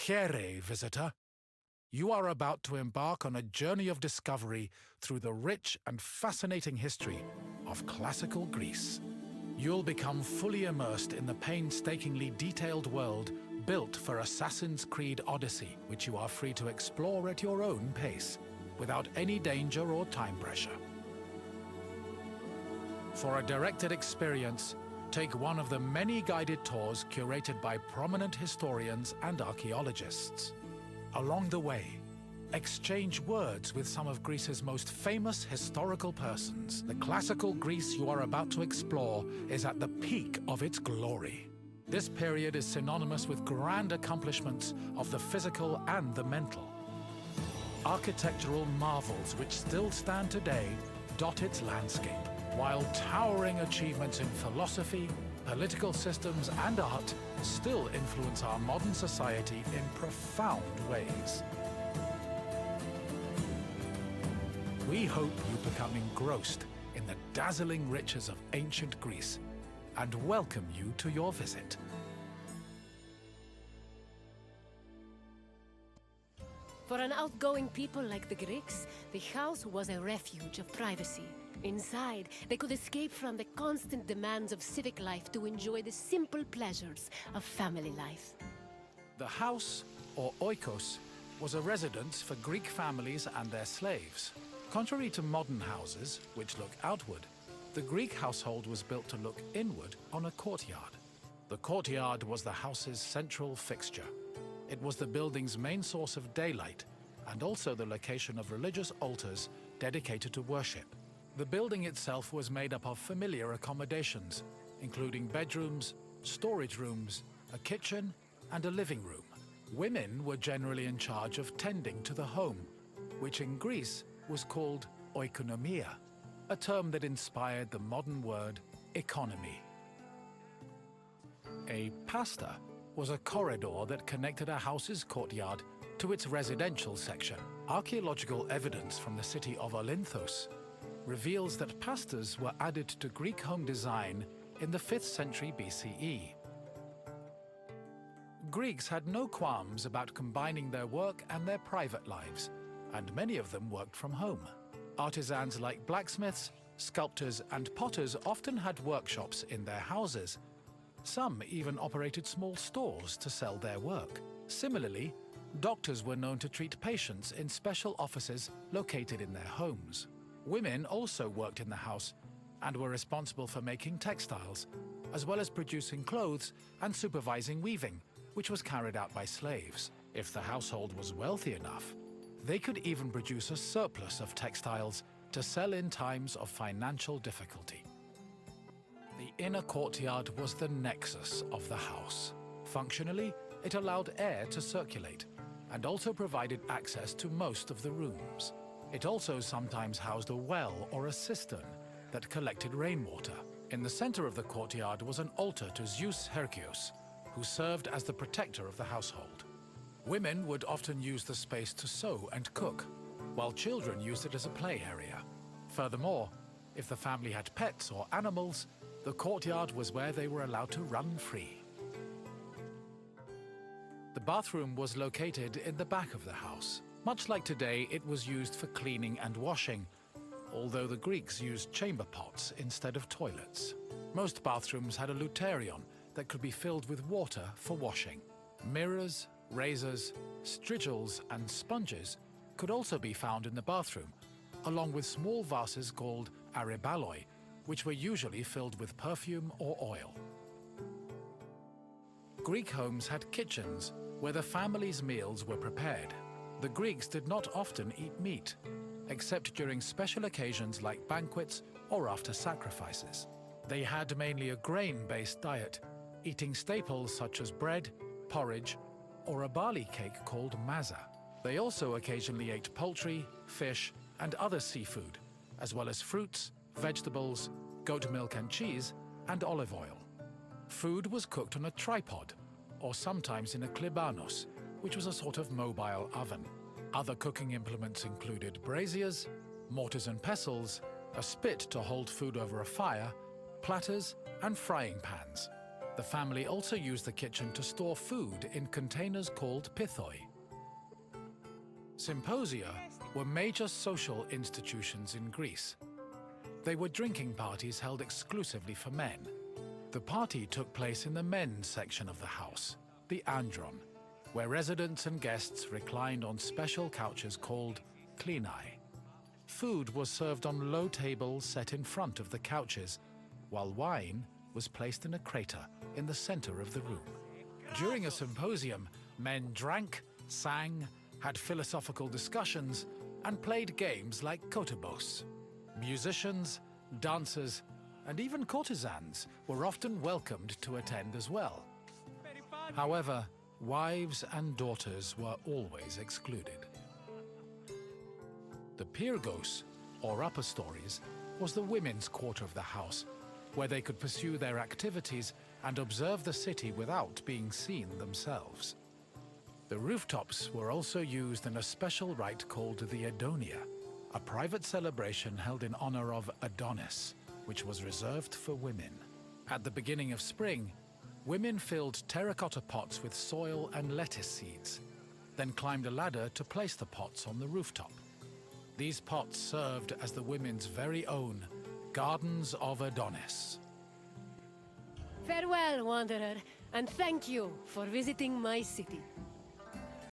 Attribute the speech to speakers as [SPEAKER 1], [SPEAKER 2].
[SPEAKER 1] Here, visitor. You are about to embark on a journey of discovery through the rich and fascinating history of classical Greece. You'll become fully immersed in the painstakingly detailed world built for Assassin's Creed Odyssey, which you are free to explore at your own pace, without any danger or time pressure. For a directed experience, take one of the many guided tours curated by prominent historians and archaeologists. Along the way, exchange words with some of Greece's most famous historical persons. The classical Greece you are about to explore is at the peak of its glory. This period is synonymous with grand accomplishments of the physical and the mental. Architectural marvels which still stand today dot its landscape, while towering achievements in philosophy, political systems, and art still influence our modern society in profound ways. We hope you become engrossed in the dazzling riches of ancient Greece and welcome you to your visit.
[SPEAKER 2] For an outgoing people like the Greeks, the house was a refuge of privacy. Inside, they could escape from the constant demands of civic life to enjoy the simple pleasures of family life.
[SPEAKER 1] The house, or oikos, was a residence for Greek families and their slaves. Contrary to modern houses, which look outward, the Greek household was built to look inward on a courtyard. The courtyard was the house's central fixture. It was the building's main source of daylight, and also the location of religious altars dedicated to worship. The building itself was made up of familiar accommodations, including bedrooms, storage rooms, a kitchen, and a living room. Women were generally in charge of tending to the home, which in Greece was called oikonomia, a term that inspired the modern word economy. A pasta was a corridor that connected a house's courtyard to its residential section. Archaeological evidence from the city of Olynthos reveals that pastas were added to Greek home design in the 5th century BCE. Greeks had no qualms about combining their work and their private lives, and many of them worked from home. Artisans like blacksmiths, sculptors, and potters often had workshops in their houses. Some even operated small stores to sell their work. Similarly, doctors were known to treat patients in special offices located in their homes. Women also worked in the house and were responsible for making textiles, as well as producing clothes and supervising weaving, which was carried out by slaves. If the household was wealthy enough, they could even produce a surplus of textiles to sell in times of financial difficulty. The inner courtyard was the nexus of the house. Functionally, it allowed air to circulate and also provided access to most of the rooms. It also sometimes housed a well or a cistern that collected rainwater. In the center of the courtyard was an altar to Zeus Herkios, who served as the protector of the household. Women would often use the space to sew and cook, while children used it as a play area. Furthermore, if the family had pets or animals, the courtyard was where they were allowed to run free. The bathroom was located in the back of the house. Much like today, it was used for cleaning and washing, although the Greeks used chamber pots instead of toilets. Most bathrooms had a luterion that could be filled with water for washing. Mirrors, razors, strigils, and sponges could also be found in the bathroom, along with small vases called ariballoi, which were usually filled with perfume or oil. Greek homes had kitchens where the family's meals were prepared. The Greeks did not often eat meat, except during special occasions like banquets or after sacrifices. They had mainly a grain-based diet, eating staples such as bread, porridge, or a barley cake called maza. They also occasionally ate poultry, fish, and other seafood, as well as fruits, vegetables, goat milk and cheese, and olive oil. Food was cooked on a tripod, or sometimes in a klibanos, which was a sort of mobile oven. Other cooking implements included braziers, mortars and pestles, a spit to hold food over a fire, platters, and frying pans. The family also used the kitchen to store food in containers called pithoi. Symposia were major social institutions in Greece. They were drinking parties held exclusively for men. The party took place in the men's section of the house, the andron, where residents and guests reclined on special couches called klinai. Food was served on low tables set in front of the couches, while wine was placed in a crater in the center of the room. During a symposium, men drank, sang, had philosophical discussions, and played games like kotobos. Musicians, dancers, and even courtesans were often welcomed to attend as well. However, wives and daughters were always excluded. The Pyrgos, or upper stories, was the women's quarter of the house, where they could pursue their activities and observe the city without being seen themselves. The rooftops were also used in a special rite called the Adonia, a private celebration held in honor of Adonis, which was reserved for women. At the beginning of spring, women filled terracotta pots with soil and lettuce seeds, then climbed a ladder to place the pots on the rooftop. These pots served as the women's very own Gardens of Adonis.
[SPEAKER 2] Farewell, wanderer, and thank you for visiting my city.